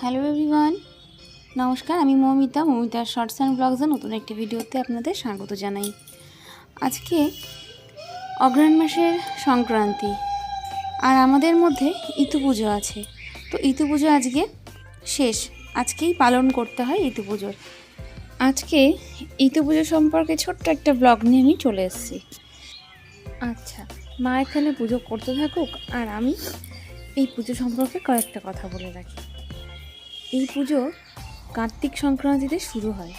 Hello everyone, নমস্কার। আমি মৌমিতার shorts and ব্লগসের নতুন একটি ভিডিওতে আপনাদের স্বাগত জানাই। আজকে অগ্রহায়ণ মাসের সংক্রান্তি, আর আমাদের মধ্যে ইতু পুজো আছে। তো ইতু পুজো আজকে শেষ, আজকেই পালন করতে হয় ইতু পুজোর। আজকে ইতু পুজো সম্পর্কে ছোট্ট একটা ব্লগ নিয়ে আমি চলে এসেছি। আচ্ছা, মা এখানে পুজো করতে থাকুক আর আমি এই পুজো সম্পর্কে কয়েকটা কথা বলে রাখি। এই পুজো কার্তিক সংক্রান্তিতে শুরু হয়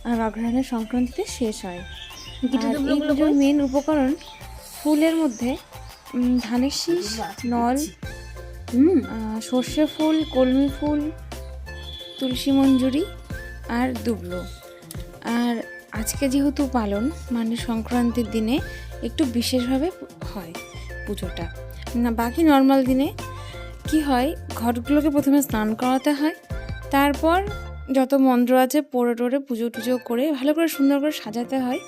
আর অগ্রহায়ণের সংক্রান্তিতে শেষ হয়। আর এই পুজোর মেন উপকরণ ফুলের মধ্যে ধানের শীষ, নল, সর্ষে ফুল, কলমি ফুল, তুলসী মঞ্জুরি আর দুবলো। আর আজকে যেহেতু পালন মানে সংক্রান্তির দিনে একটু বিশেষভাবে হয় পুজোটা। না, বাকি নর্মাল দিনে কি হয়, ঘটগুলোকে প্রথমে স্নান করাতে হয়, তারপর যত মন্ত্র আছে পড়ে টোরে পুজো টুজো করে ভালো করে সুন্দর করে সাজাতে হয়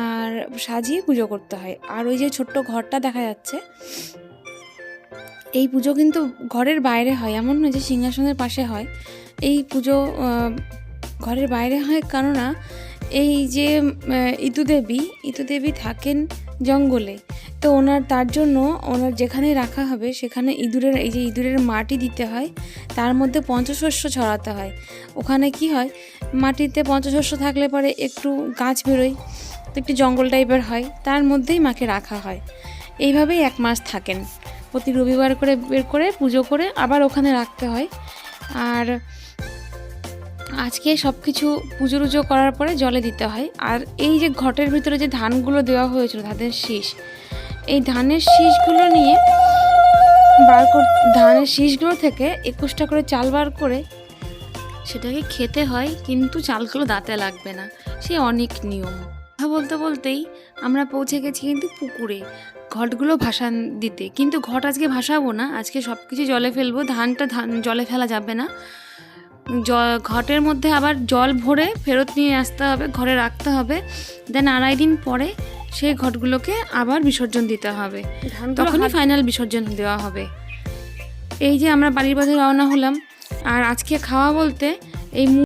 আর সাজিয়ে পুজো করতে হয়। আর ওই যে ছোট্ট ঘরটা দেখা যাচ্ছে, এই পুজো কিন্তু ঘরের বাইরে হয়, এমন নয় যে সিংহাসনের পাশে হয়। এই পুজো ঘরের বাইরে হয়, কেননা এই যে ইতু দেবী থাকেন জঙ্গলে। তো তার জন্য ওনার যেখানে রাখা হবে সেখানে ইঁদুরের মাটি দিতে হয়, তার মধ্যে পঞ্চশস্য ছড়াতে হয়। ওখানে কি হয়, মাটিতে পঞ্চশস্য থাকলে পরে একটু গাছ বেরোয়, তো একটু জঙ্গল টাইপের হয়, তার মধ্যেই মাকে রাখা হয়। এইভাবেই 1 মাস থাকেন, প্রতি রবিবার করে বের করে পুজো করে আবার ওখানে রাখতে হয়। আর আজকে সব কিছু পুজো টুজো করার পরে জলে দিতে হয়। আর এই যে ঘটের ভিতরে যে ধানগুলো দেওয়া হয়েছিল, ধানের শীষ, এই ধানের শীষগুলো নিয়ে ধানের শীষগুলো থেকে 21টা করে চাল বার করে সেটাকে খেতে হয়, কিন্তু চালগুলো দাঁতে লাগবে না, সে অনেক নিয়ম। কথা বলতে বলতেই আমরা পৌঁছে গেছি কিন্তু পুকুরে ঘটগুলো ভাসান দিতে। কিন্তু ঘট আজকে ভাসাবো না, আজকে সব কিছু জলে ফেলবো। ধান জলে ফেলা যাবে না, ঘটের মধ্যে আবার জল ভরে ফেরত নিয়ে আসতে হবে, ঘরে রাখতে হবে। দেন 2.5 দিন পরে সেই ঘটগুলোকে আবার বিসর্জন দিতে হবে, তখনই ফাইনাল বিসর্জন দেওয়া হবে। এই যে আমরা বাড়ির পথে রওনা হলাম। আর আজকে খাওয়া বলতে এই